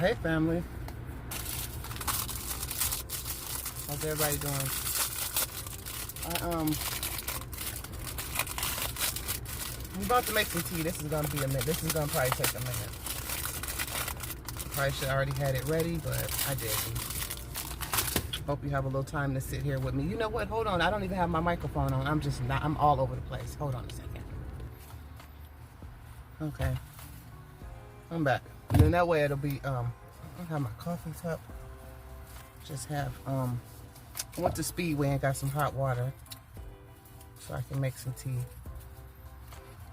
Hey family, how's everybody doing? I'm about to make some tea. This is gonna be a minute. This is gonna probably take a minute. Probably should already had it ready, but I didn't. Hope you have a little time to sit here with me. You know what? Hold on. I don't even have my microphone on. I'm all over the place. Hold on a second. Okay. I'm back. And then that way it'll be, I don't have my coffee cup. Just have, I went to Speedway and got some hot water so I can make some tea.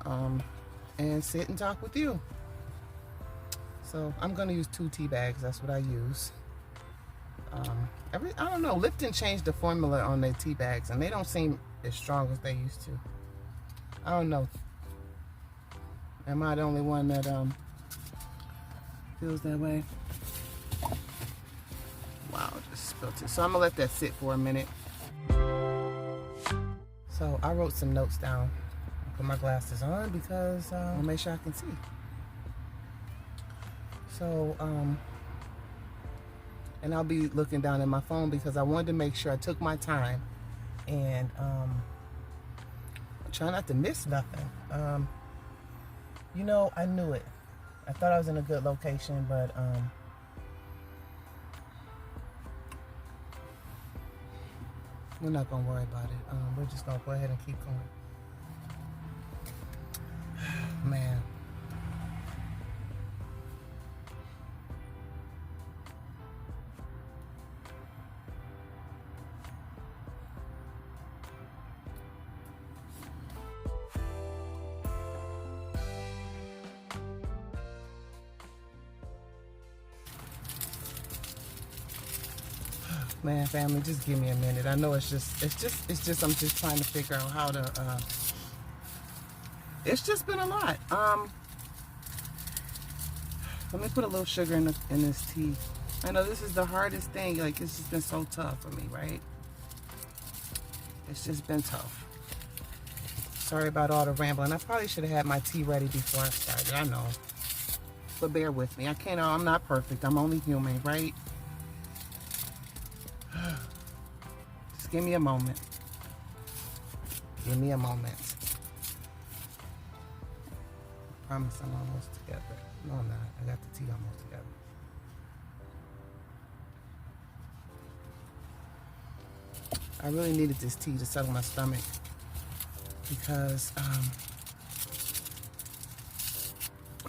And sit and talk with you. So I'm gonna use 2 tea bags. That's what I use. I don't know. Lipton changed the formula on their tea bags, and they don't seem as strong as they used to. I don't know. Am I the only one that feels that way? Wow, just spilled it. So I'm gonna let that sit for a minute. So I wrote some notes down. I put my glasses on because I'll make sure I can see. So and I'll be looking down at my phone because I wanted to make sure I took my time and try not to miss nothing. You know, I knew it. I thought I was in a good location, but we're not gonna worry about it. We're just gonna go ahead and keep going. Man. Man, family, just give me a minute. I know it's just I'm just trying to figure out how to it's just been a lot. Let me put a little sugar in this tea. I know this is the hardest thing. Like, it's just been so tough for me, right? It's just been tough. Sorry about all the rambling. I probably should have had my tea ready before I started. I know. But bear with me. I'm not perfect. I'm only human, right? Just give me a moment. Give me a moment. I promise I'm almost together. No, I'm not. I got the tea almost together. I really needed this tea to settle my stomach because I'm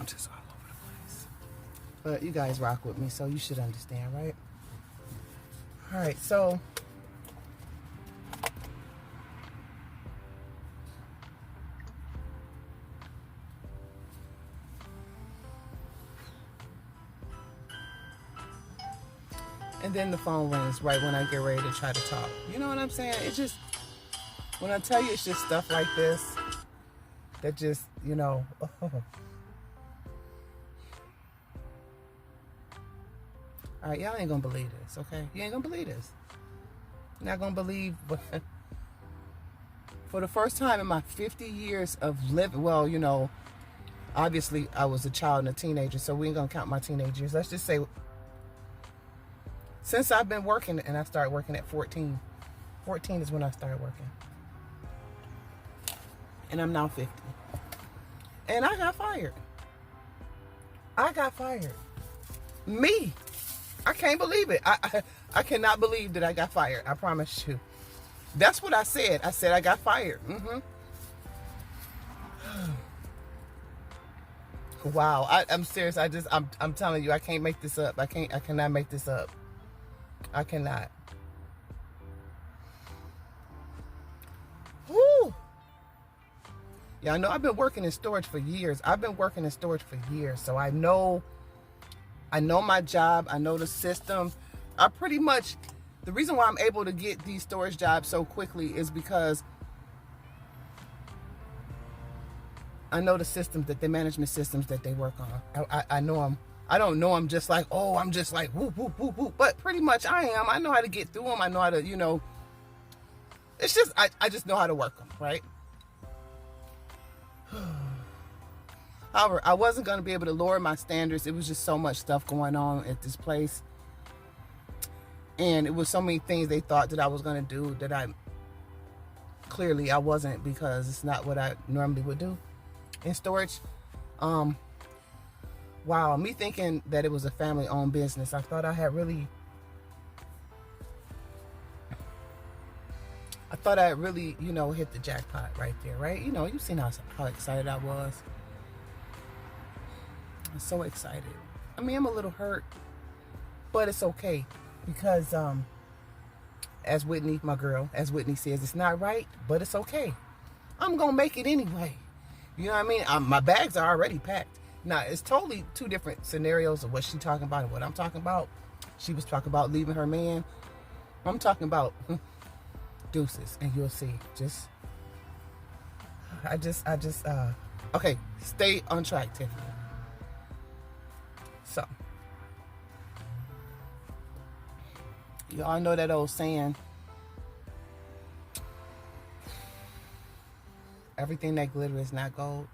just all over the place. But you guys rock with me, so you should understand, right? All right, so and then the phone rings right when I get ready to try to talk. You know what I'm saying? It's just, when I tell you it's just stuff like this that just, you know, All right, y'all ain't gonna believe this, okay? You ain't gonna believe this. You're not gonna believe what, for the first time in my 50 years of living, well, you know, obviously I was a child and a teenager, so we ain't gonna count my teenage years. Let's just say, since I've been working, and I started working at 14. 14 is when I started working. And I'm now 50. And I got fired. I got fired. Me. I can't believe it. I cannot believe that I got fired. I promise you. That's what I said. I said I got fired. Wow. I'm serious. I'm telling you, I can't make this up. I cannot make this up. I cannot. Woo. Yeah, I know I've been working in storage for years. So I know my job. I know the system. I pretty much, the reason why I'm able to get these storage jobs so quickly is because I know the systems, that the management systems that they work on. I know them. I don't know them just like, oh, I'm just like, whoop, whoop, whoop, whoop. But pretty much I am. I know how to get through them. I know how to, you know, it's just, I just know how to work them, right? However, I wasn't going to be able to lower my standards. It was just so much stuff going on at this place. And it was so many things they thought that I was going to do that I wasn't, because it's not what I normally would do in storage. Wow, me thinking that it was a family-owned business, I thought I had really hit the jackpot right there, right? You've seen how excited I was. I'm so excited. I mean, I'm a little hurt, but it's okay, because as Whitney, my girl, as Whitney says, it's not right, but it's okay. I'm gonna make it anyway. You know what I mean? My bags are already packed. Now, it's totally two different scenarios of what she's talking about and what I'm talking about. She was talking about leaving her man. I'm talking about deuces, and you'll see. Okay, stay on track, Tiffany. So, you all know that old saying, everything that glitters is not gold,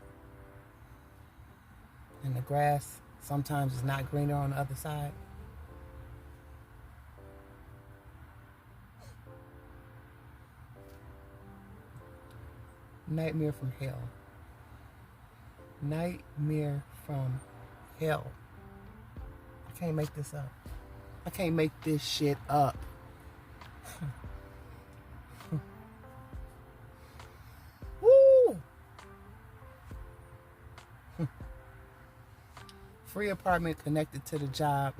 and the grass sometimes is not greener on the other side. Nightmare from hell. Nightmare from hell. I can't make this up. I can't make this shit up. Woo! Free apartment connected to the job.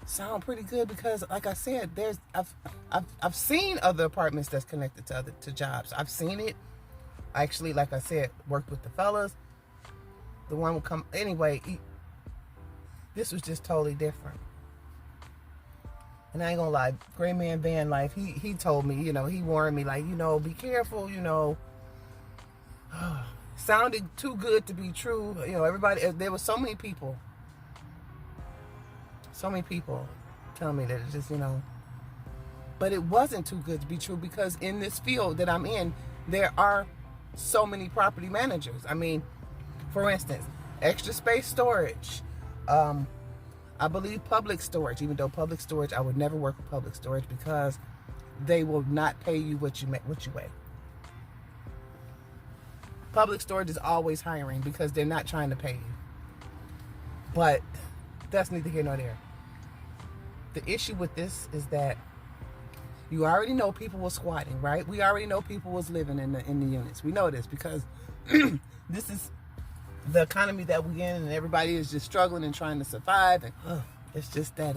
Sound pretty good, because like I said, I've seen other apartments that's connected to jobs. I've seen it. Actually, like I said, worked with the fellas. The one would come anyway. This was just totally different. And I ain't gonna lie, Gray Man Van Life, he told me, he warned me, like, be careful, sounded too good to be true. Everybody, there were so many people telling me that it just, but it wasn't too good to be true, because in this field that I'm in, there are so many property managers. I mean, for instance, Extra Space Storage, I believe Public Storage, even though Public Storage, I would never work with Public Storage, because they will not pay you what you weigh. Public Storage is always hiring, because they're not trying to pay you. But that's neither here nor there. The issue with this is that you already know people were squatting, right? We already know people was living in the units. We know this, because this is the economy that we're in, and everybody is just struggling and trying to survive. And it's just that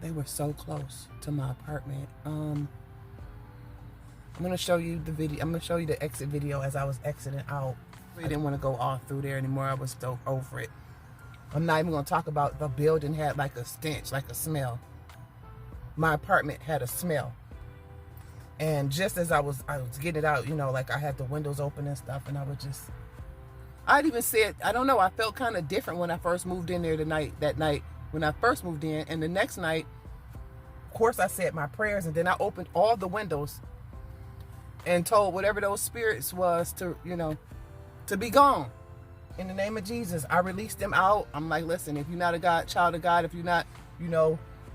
they were so close to my apartment. I'm gonna show you the video. I'm gonna show you the exit video as I was exiting out. I didn't want to go all through there anymore. I was so over it. I'm not even gonna talk about the building had like a stench, like a smell. My apartment had a smell. And just as I was getting it out, like I had the windows open and stuff, and I'd even said, I don't know, I felt kind of different when I first moved in there that night when I first moved in. And the next night, of course, I said my prayers, and then I opened all the windows and told whatever those spirits was to be gone. In the name of Jesus, I released them out. I'm like, listen, if you're not a child of God, if you're not,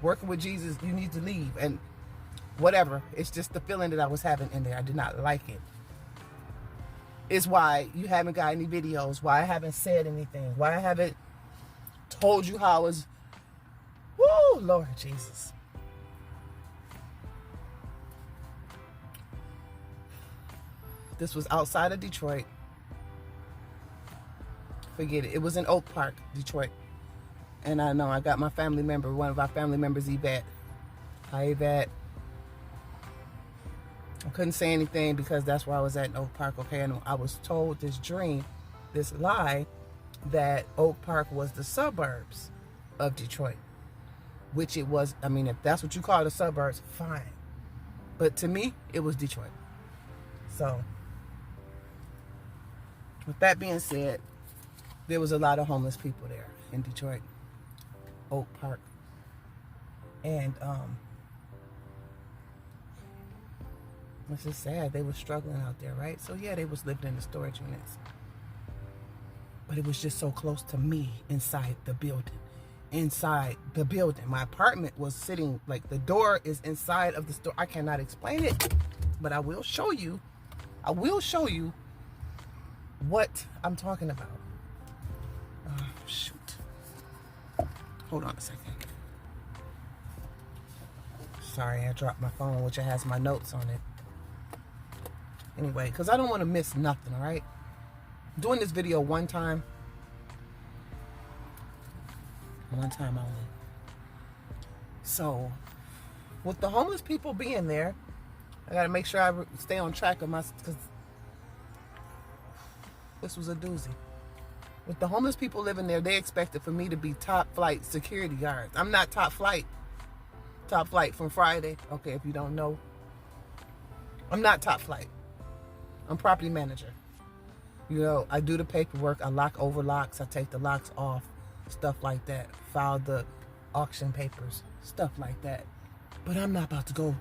working with Jesus, you need to leave. And whatever. It's just the feeling that I was having in there. I did not like it. It's why you haven't got any videos, why I haven't said anything, why I haven't told you how I was. Woo, Lord Jesus. This was outside of Detroit. Forget it. It was in Oak Park, Detroit. And I know I got my family member, one of our family members, Yvette. Hi, Yvette. I couldn't say anything because that's where I was at in Oak Park, okay? And I was told this lie, that Oak Park was the suburbs of Detroit. Which it was. I mean, if that's what you call the suburbs, fine. But to me, it was Detroit. So, with that being said, there was a lot of homeless people there in Detroit, Oak Park. And It's just sad. They were struggling out there, right? So yeah, they was living in the storage units. But it was just so close to me inside the building. Inside the building. My apartment was sitting, like the door is inside of the store. I cannot explain it, but I will show you. I will show you what I'm talking about. Oh, shoot. Hold on a second. Sorry, I dropped my phone, which has my notes on it. Anyway, because I don't want to miss nothing, all right? Doing this video one time only. So, with the homeless people being there, I got to make sure I stay on track of my, because this was a doozy. With the homeless people living there, they expected for me to be top flight security guards. I'm not top flight. Top flight from Friday. Okay, if you don't know. I'm not top flight. I'm property manager. You know, I do the paperwork. I lock over locks. I take the locks off. Stuff like that. File the auction papers. Stuff like that. But I'm not about to go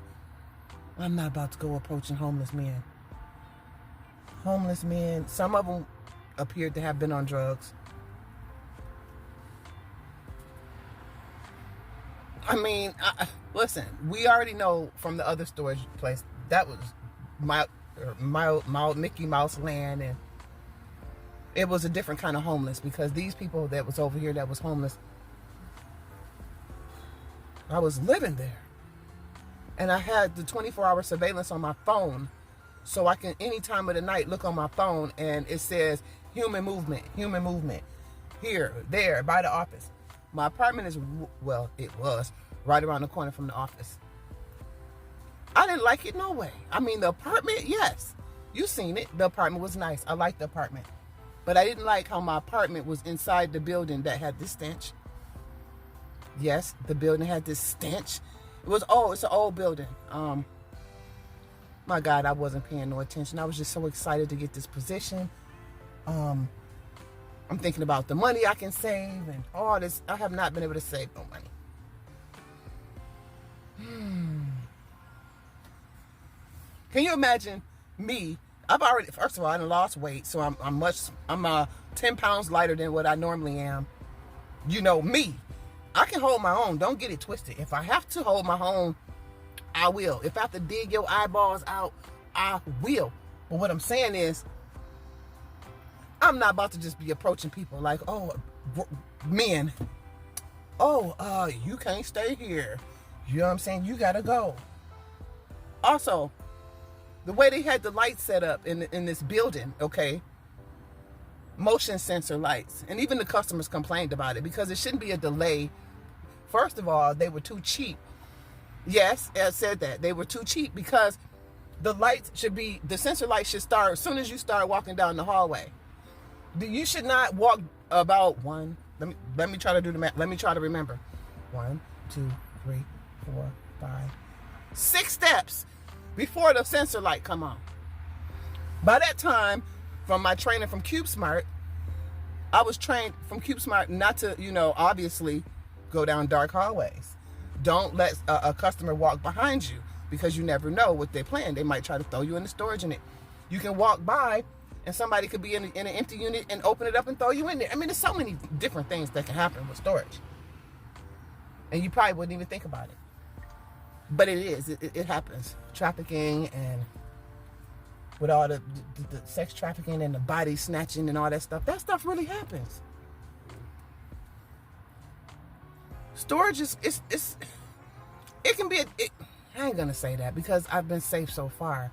approaching homeless men. Homeless men, some of them appeared to have been on drugs. I mean, listen, we already know from the other storage place, that was Mickey Mouse land, and it was a different kind of homeless, because these people that was over here that was homeless, I was living there. And I had the 24-hour surveillance on my phone, so I can, any time of the night, look on my phone, and it says, human movement, here, there, by the office. My apartment is, well, it was right around the corner from the office. I didn't like it no way. I mean, the apartment, yes. You seen it. The apartment was nice. I liked the apartment. But I didn't like how my apartment was inside the building that had this stench. Yes, the building had this stench. It was old. It's an old building. My God, I wasn't paying no attention. I was just so excited to get this position. I'm thinking about the money I can save and all this. I have not been able to save no money. Can you imagine me? I've already, first of all, I done lost weight, so I'm 10 pounds lighter than what I normally am. You know me. I can hold my own. Don't get it twisted. If I have to hold my own, I will. If I have to dig your eyeballs out, I will. But what I'm saying is, I'm not about to just be approaching people like, oh, men. Oh, you can't stay here. You know what I'm saying? You gotta go. Also, the way they had the lights set up in this building, okay? Motion sensor lights. And even the customers complained about it because it shouldn't be a delay. First of all, they were too cheap. Yes, I said that. They were too cheap because the lights should be, the sensor lights should start as soon as you start walking down the hallway. You should not walk about one. Let me try to do the math. Let me try to remember. 1, 2, 3, 4, 5, 6 steps before the sensor light come on. By that time, from my training from CubeSmart, I was trained from CubeSmart not to, obviously go down dark hallways. Don't let a customer walk behind you because you never know what they plan. They might try to throw you in the storage unit. You can walk by and somebody could be in an empty unit and open it up and throw you in there. I mean, there's so many different things that can happen with storage. And you probably wouldn't even think about it. But it is. It happens. Trafficking and with all the sex trafficking and the body snatching and all that stuff really happens. Storage it can be I ain't gonna say that because I've been safe so far.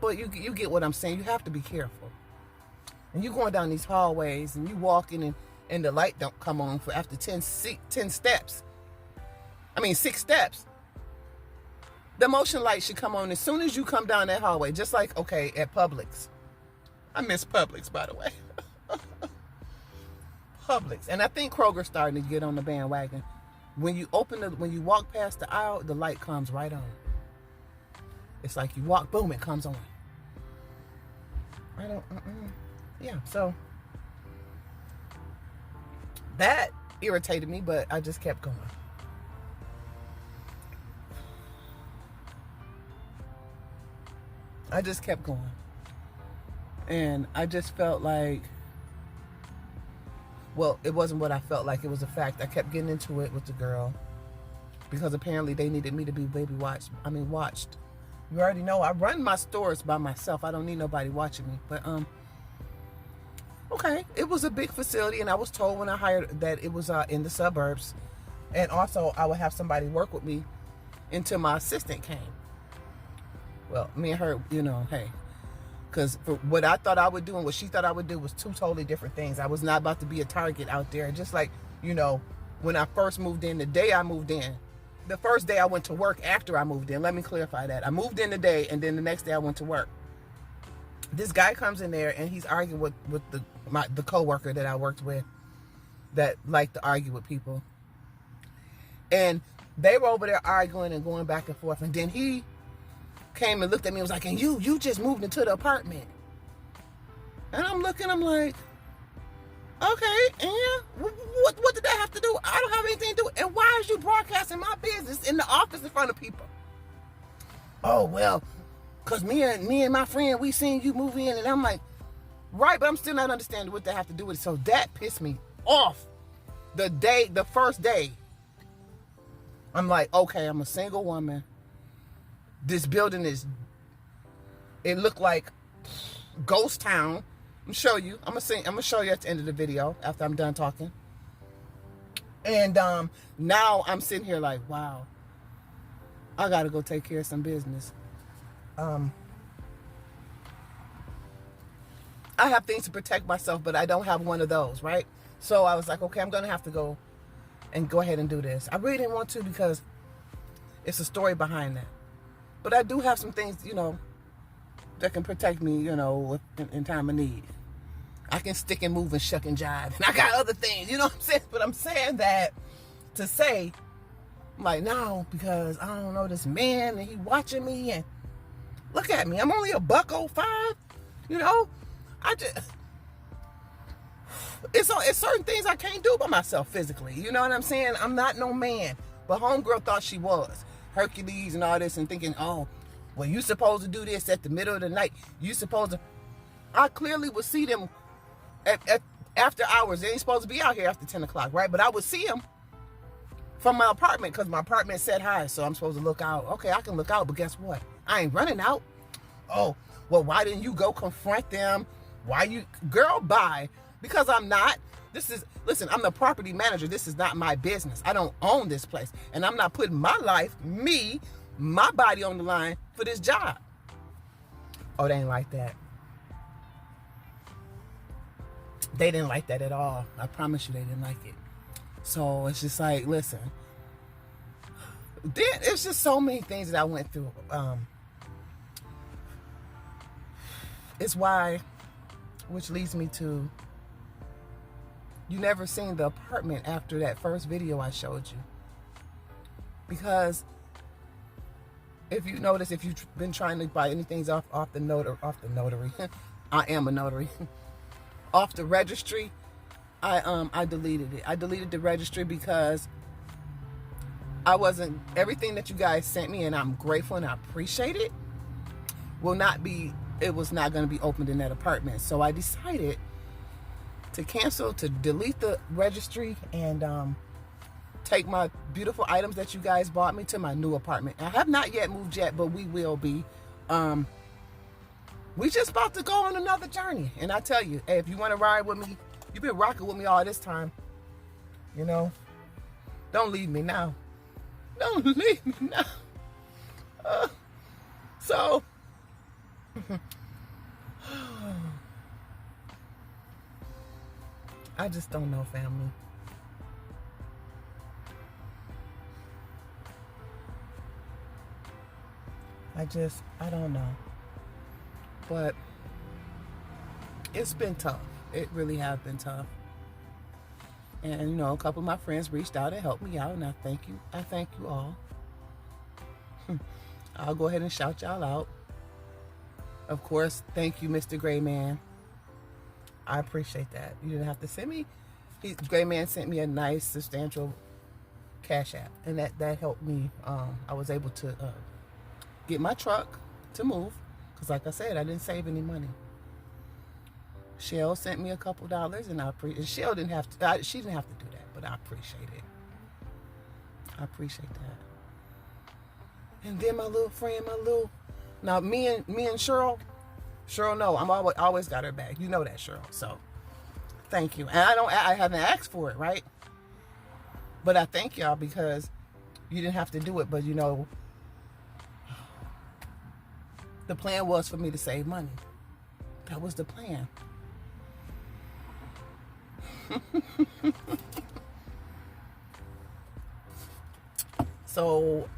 But you get what I'm saying. You have to be careful. And you going down these hallways and you walking and the light don't come on for after 10 steps. I mean 6 steps. The motion light should come on as soon as you come down that hallway. Just like, okay, at Publix. I miss Publix, by the way. Publix. And I think Kroger's starting to get on the bandwagon. When you walk past the aisle, the light comes right on. It's like you walk, boom, it comes on. Yeah, so that irritated me, but I just kept going. I just kept going. And I just felt like, well, it wasn't what I felt like. It was a fact. I kept getting into it with the girl because apparently they needed me to be watched. You already know I run my stores by myself. I don't need nobody watching me. But okay, it was a big facility, and I was told when I hired that it was in the suburbs, and also I would have somebody work with me until my assistant came. Well, me and her, you know, hey, because what I thought I would do and what she thought I would do was two totally different things. I was not about to be a target out there. Just like, you know, when I first moved in, the day I moved in, the first day I went to work after I moved in. Let me clarify that. I moved in the day, and then the next day I went to work. This guy comes in there, and he's arguing with the coworker that I worked with that liked to argue with people. And they were over there arguing and going back and forth. And then he came and looked at me and was like, and you just moved into the apartment. And I'm looking, I'm like, okay, and what did that have to do? I don't have anything to do. And why is you broadcasting my business in the office in front of people? Oh, well, because me and my friend, we seen you move in. And I'm like, right, but I'm still not understanding what that have to do with it. So that pissed me off the first day. I'm like, okay, I'm a single woman. This building it looked like ghost town. I'm show you. I'm gonna show you at the end of the video after I'm done talking. And now I'm sitting here like, wow, I gotta go take care of some business. I have things to protect myself, but I don't have one of those, right? So I was like, okay, I'm gonna have to go ahead and do this. I really didn't want to because it's a story behind that. But I do have some things, you know, that can protect me, you know, in time of need. I can stick and move and shuck and jive. And I got other things, you know what I'm saying? But I'm saying that to say, I'm like, no, because I don't know this man and he watching me and look at me. I'm only $105, you know? It's certain things I can't do by myself physically. You know what I'm saying? I'm not no man. But homegirl thought she was. Hercules and all this and thinking, oh, well, you supposed to do this at the middle of the night. You supposed to. I clearly would see them after hours. They ain't supposed to be out here after 10 o'clock, right? But I would see them from my apartment because my apartment set high. So I'm supposed to look out. Okay, I can look out, but guess what? I ain't running out. Oh, well, why didn't you go confront them? Why you, girl, bye. Because I'm not. Listen, I'm the property manager. This is not my business. I don't own this place. And I'm not putting my life, my body on the line for this job. Oh, they ain't like that. They didn't like that at all. I promise you they didn't like it. So it's just like, listen. Then it's just so many things that I went through. It's why, which leads me to, you never seen the apartment after that first video I showed you. Because if you notice, if you've been trying to buy anything off the notary, I am a notary, off the registry, I deleted it. I deleted the registry because everything that you guys sent me, and I'm grateful and I appreciate it, it was not going to be opened in that apartment. So I decided to cancel, to delete the registry, and take my beautiful items that you guys bought me to my new apartment. I have not yet moved yet, but we will be. We just about to go on another journey. And I tell you, hey, if you want to ride with me, you've been rocking with me all this time. You know, don't leave me now. Don't leave me now. So, I just don't know, family. I don't know. But it's been tough. It really has been tough. And, you know, a couple of my friends reached out and helped me out, and I thank you. I thank you all. I'll go ahead and shout y'all out. Of course, thank you, Mr. Gray Man. I appreciate that. You didn't have to send me. Gray Man sent me a nice, substantial Cash App, and that helped me. I was able to get my truck to move, Because like I said, I didn't save any money. Shell sent me a couple dollars, and Shell didn't have to. She didn't have to do that, but I appreciate it. I appreciate that. And then my little friend, now me and Cheryl, no, I'm always got her back. You know that, Cheryl. So thank you. And I haven't asked for it, right? But I thank y'all because you didn't have to do it. But you know, the plan was for me to save money. That was the plan. So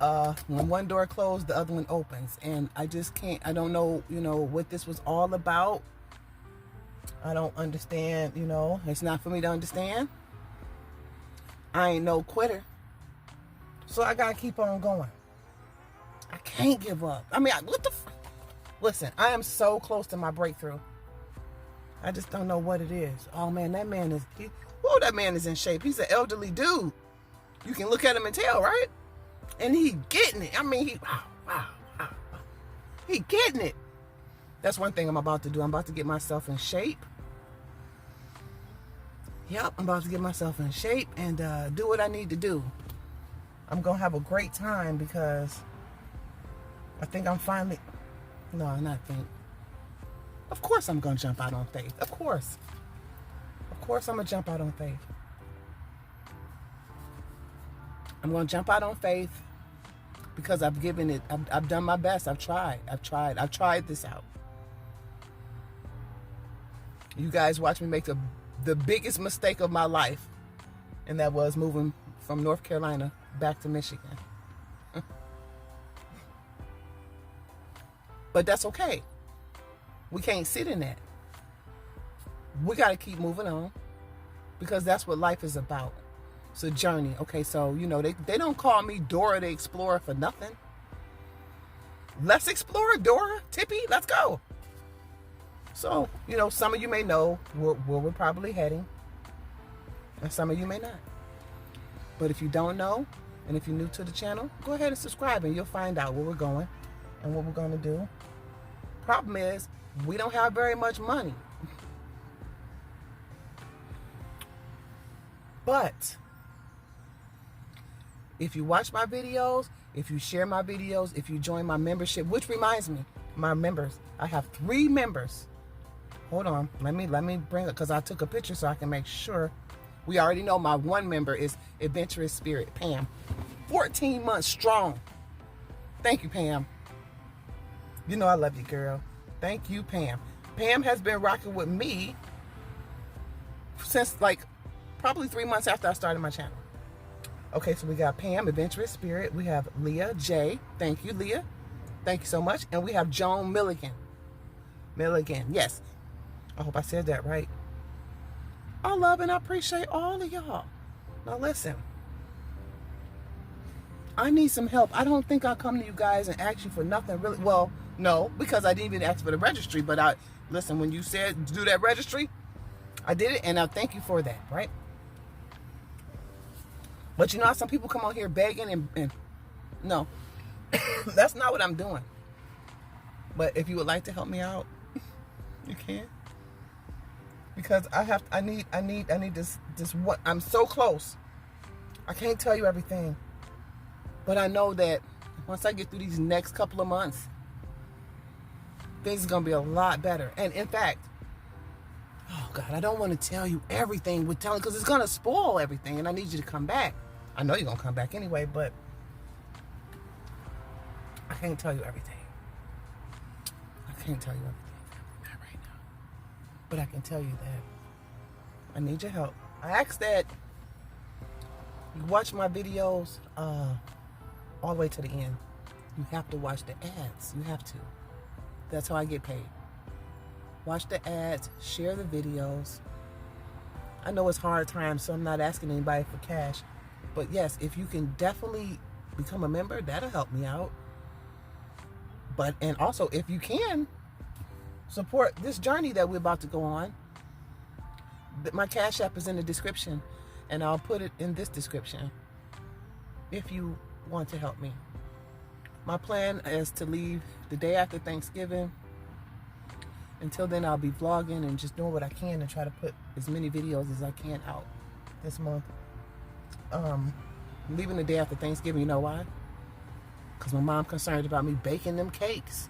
when one door closed, the other one opens, and I just can't. I don't know, what this was all about. I don't understand. It's not for me to understand. I ain't no quitter, so I gotta keep on going. I can't give up. I mean, listen, I am so close to my breakthrough. I just don't know what it is. Oh man, that man is in shape. He's an elderly dude. You can look at him and tell, right? And he getting it. I mean, wow. He getting it. That's one thing I'm about to do. I'm about to get myself in shape. Yep, I'm about to get myself in shape and do what I need to do. I'm going to have a great time because I think I'm finally... No, not think. Of course I'm going to jump out on faith. Of course. Of course I'm going to jump out on faith. I'm going to jump out on faith because I've given it. I've done my best. I've tried this out. You guys watch me make the biggest mistake of my life, and that was moving from North Carolina back to Michigan. But that's okay. We can't sit in that. We got to keep moving on because that's what life is about. It's a journey. Okay, so, they don't call me Dora the Explorer for nothing. Let's explore, Dora, Tippy, let's go. So, some of you may know where we're probably heading, and some of you may not. But if you don't know, and if you're new to the channel, go ahead and subscribe, and you'll find out where we're going and what we're going to do. Problem is, we don't have very much money. But if you watch my videos, if you share my videos, if you join my membership, which reminds me, my members, I have 3 members. Hold on, let me bring it because I took a picture so I can make sure. We already know my one member is Adventurous Spirit, Pam. 14 months strong. Thank you, Pam. You know I love you, girl. Thank you, Pam. Pam has been rocking with me since probably 3 months after I started my channel. Okay, so we got Pam, Adventurous Spirit. We have Leah J. Thank you, Leah. Thank you so much. And we have Joan Milligan. Yes. I hope I said that right. I love and I appreciate all of y'all. Now listen. I need some help. I don't think I'll come to you guys and ask you for nothing really. Well, no, because I didn't even ask for the registry. But listen, when you said do that registry, I did it, and I thank you for that, right? But how some people come on here begging and no, that's not what I'm doing. But if you would like to help me out, you can. Because I need this what I'm so close. I can't tell you everything. But I know that once I get through these next couple of months, things are gonna be a lot better. And in fact, oh God, I don't want to tell you everything with telling because it's gonna spoil everything, and I need you to come back. I know you're gonna come back anyway, but I can't tell you everything. I can't tell you everything. Not right now. But I can tell you that I need your help. I ask that you watch my videos all the way to the end. You have to watch the ads. You have to. That's how I get paid. Watch the ads, share the videos. I know it's hard times, so I'm not asking anybody for cash. But yes, if you can definitely become a member, that'll help me out. And also, if you can, support this journey that we're about to go on. My Cash App is in the description, and I'll put it in this description if you want to help me. My plan is to leave the day after Thanksgiving Until then, I'll be vlogging and just doing what I can and try to put as many videos as I can out this month. Leaving the day after Thanksgiving, you know why? Because my mom concerned about me baking them cakes.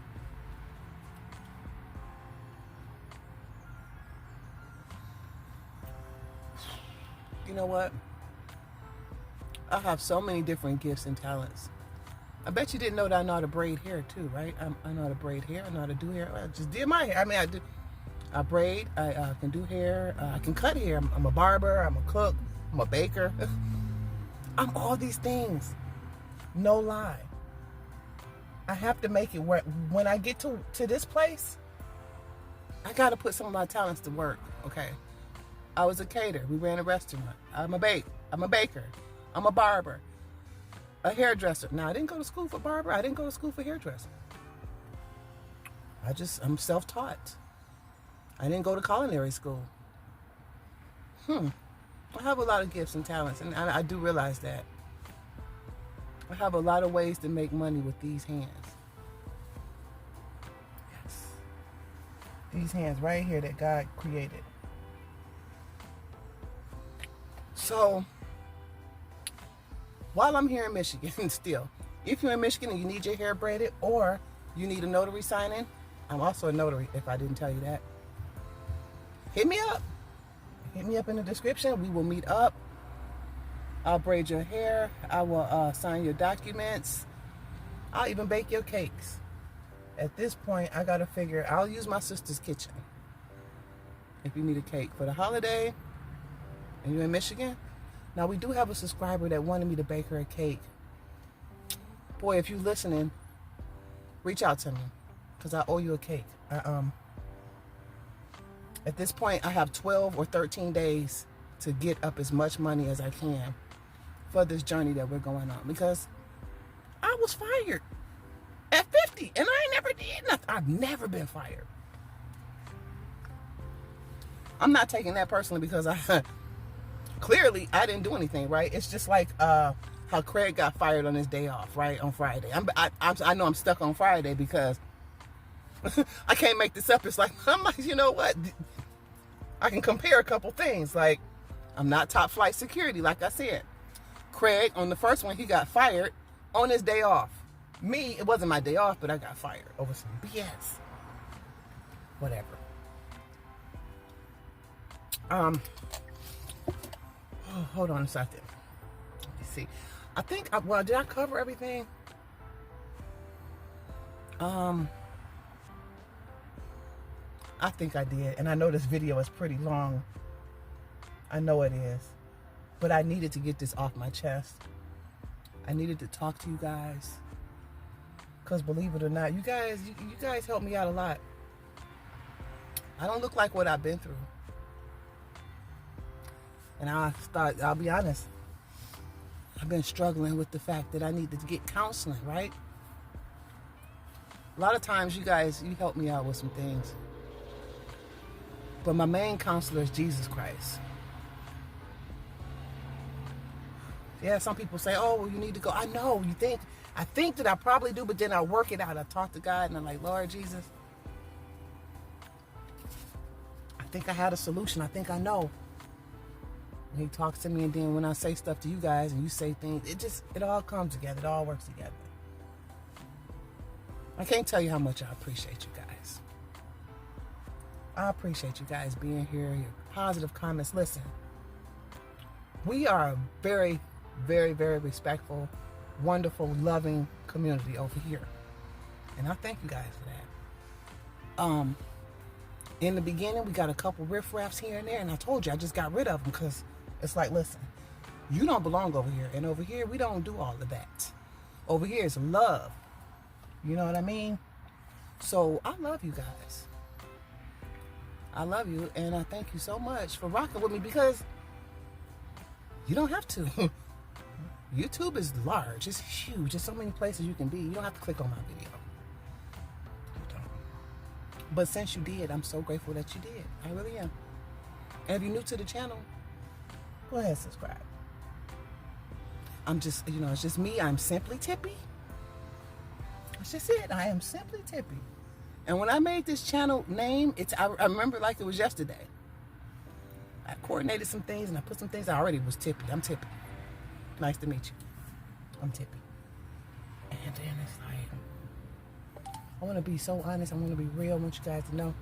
You know what? I have so many different gifts and talents. I bet you didn't know that I know how to braid hair too, right? I know how to braid hair. I know how to do hair. I just did my hair. I mean, I braid. I can do hair. I can cut hair. I'm a barber. I'm a cook. I'm a baker. I'm all these things. No lie. I have to make it work. When I get to this place, I got to put some of my talents to work, okay? I was a caterer. We ran a restaurant. I'm a baker. I'm a barber. A hairdresser. Now, I didn't go to school for barber. I didn't go to school for hairdresser. I'm self-taught. I didn't go to culinary school. I have a lot of gifts and talents, and I do realize that. I have a lot of ways to make money with these hands. Yes. These hands right here that God created. So, while I'm here in Michigan still, if you're in Michigan and you need your hair braided or you need a notary signing, I'm also a notary if I didn't tell you that. Hit me up. Hit me up in the description. We will meet up. I'll braid your hair. I will sign your documents. I'll even bake your cakes. At this point, I got to figure, I'll use my sister's kitchen. If you need a cake for the holiday and you're in Michigan. Now, we do have a subscriber that wanted me to bake her a cake. Boy, if you're listening, reach out to me because I owe you a cake. At this point, I have 12 or 13 days to get up as much money as I can for this journey that we're going on, because I was fired at 50 and I ain't never did nothing. I've never been fired. I'm not taking that personally because clearly I didn't do anything, right? It's just like how Craig got fired on his day off, right? On Friday. I know I'm stuck on Friday because I can't make this up. It's like, I'm like, you know what? I can compare a couple things. Like, I'm not top flight security, like I said. Craig, on the first one, he got fired on his day off. Me, it wasn't my day off, but I got fired over some BS. Whatever. Hold on a second. Let me see. I think, well, did I cover everything? I think I did. And I know this video is pretty long. I know it is. But I needed to get this off my chest. I needed to talk to you guys. Because believe it or not, you guys helped me out a lot. I don't look like what I've been through. And I'll be honest, I've been struggling with the fact that I needed to get counseling, right? A lot of times you help me out with some things. But my main counselor is Jesus Christ. Yeah, some people say, oh, well, you need to go. I know, I think that I probably do, but then I work it out. I talk to God and I'm like, Lord Jesus, I think I had a solution. I think I know. And he talks to me, and then when I say stuff to you guys and you say things, it all comes together. It all works together. I can't tell you how much I appreciate you guys. I appreciate you guys being here, your positive comments. Listen, we are a very, very, very respectful, wonderful, loving community over here. And I thank you guys for that. In the beginning, we got a couple riffraffs here and there, and I told you I just got rid of them because it's like, listen, you don't belong over here. And over here, we don't do all of that. Over here is love. You know what I mean? So I love you guys. I love you, and I thank you so much for rocking with me, because you don't have to. YouTube is large. It's huge. There's so many places you can be. You don't have to click on my video. You don't. But since you did, I'm so grateful that you did. I really am. And if you're new to the channel, go ahead and subscribe. I'm just, it's just me. I'm Simply Tippy. That's just it. I am Simply Tippy. And when I made this channel name, I remember like it was yesterday. I coordinated some things and I put some things. I already was Tippy. I'm Tippy. Nice to meet you. I'm Tippy. And then it's like, I want to be so honest. I want to be real. I want you guys to know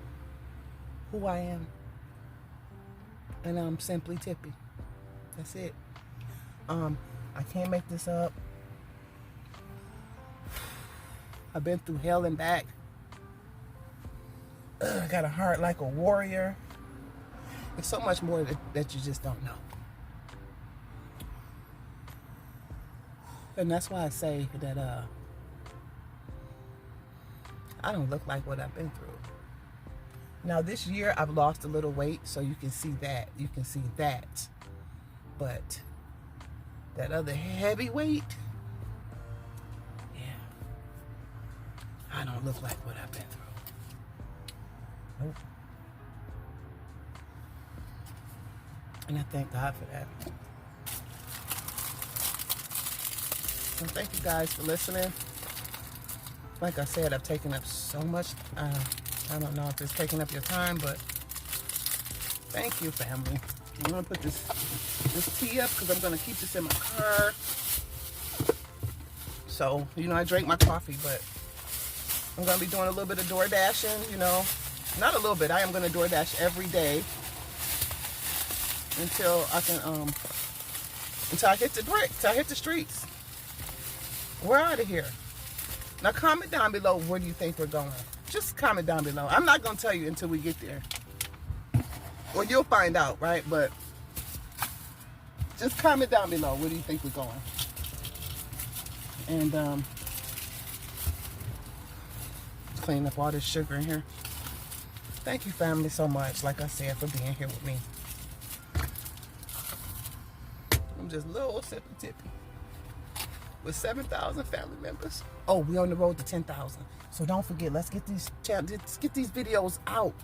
who I am. And I'm simply Tippy. That's it. I can't make this up. I've been through hell and back. I got a heart like a warrior. There's so much more that you just don't know. And that's why I say that I don't look like what I've been through. Now this year I've lost a little weight, so you can see that. You can see that. But that other heavy weight, yeah, I don't look like what I've been through. Nope. And I thank God for that. And thank you guys for listening. Like I said, I've taken up so much. I don't know if it's taking up your time, but thank you, family. I'm gonna put this tea up because I'm gonna keep this in my car. So, you know, I drank my coffee, but I'm gonna be doing a little bit of door dashing, you know. Not a little bit, I am gonna door dash every day until I can until I hit the brick, until I hit the streets. We're out of here. Now comment down below, where do you think we're going? Just comment down below. I'm not gonna tell you until we get there. Well, you'll find out, right? But just comment down below, where do you think we're going? And clean up all this sugar in here. Thank you, family, so much, like I said, for being here with me. I'm just little sippy Tippy with 7,000 family members. Oh, we on the road to 10,000. So don't forget, let's get these videos out.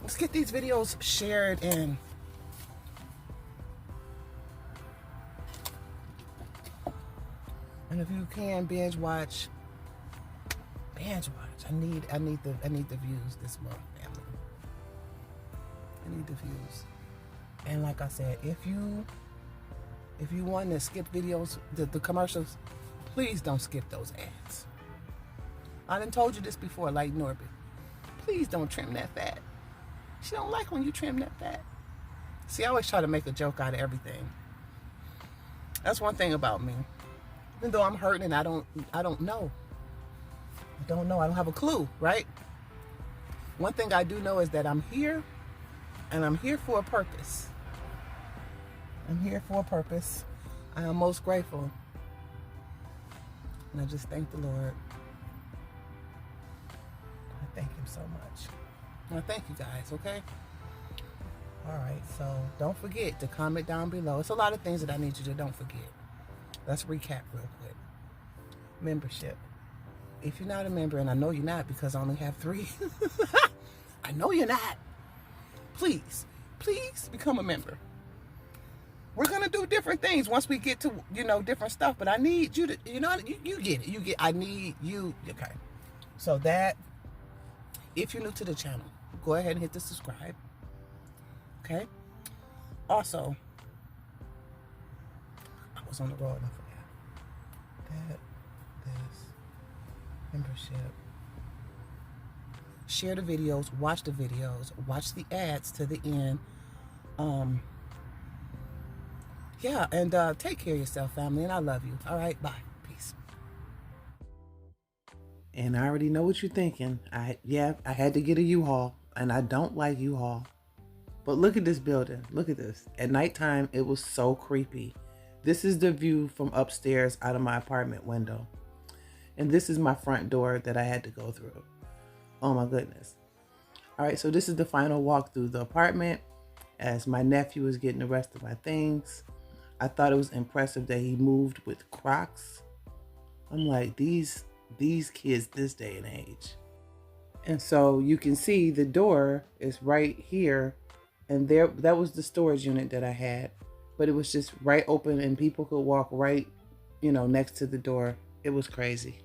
Let's get these videos shared and if you can binge watch. I need the views this month, family. I need the views. And like I said, if you want to skip videos, the commercials, please don't skip those ads. I done told you this before, like Norbit. Please don't trim that fat. She don't like when you trim that fat. See, I always try to make a joke out of everything. That's one thing about me. Even though I'm hurting and I don't know. I don't know. I don't have a clue, right? One thing I do know is that I'm here, and I'm here for a purpose. I'm here for a purpose. I am most grateful. And I just thank the Lord. I thank him so much. And I thank you guys, okay? All right, so don't forget to comment down below. It's a lot of things that I need you to don't forget. Let's recap real quick. Membership. If you're not a member, and I know you're not because I only have 3. I know you're not. Please become a member. We're going to do different things once we get to, you know, different stuff. But I need you to, you know, you get it. I need you. Okay. So that, if you're new to the channel, go ahead and hit the subscribe. Okay. Also, I was on the road and I forgot. This, membership. Share the videos, watch the ads to the end. Yeah, and take care of yourself, family, and I love you. All right, bye. Peace. And I already know what you're thinking. I had to get a U-Haul, and I don't like U-Haul. But look at this building. Look at this. At nighttime, it was so creepy. This is the view from upstairs out of my apartment window. And this is my front door that I had to go through. Oh my goodness. All right, so this is the final walk through the apartment as my nephew was getting the rest of my things. I thought it was impressive that he moved with Crocs. I'm like, these kids this day and age. And so you can see the door is right here, and there, that was the storage unit that I had, but it was just right open and people could walk right, you know, next to the door. It was crazy.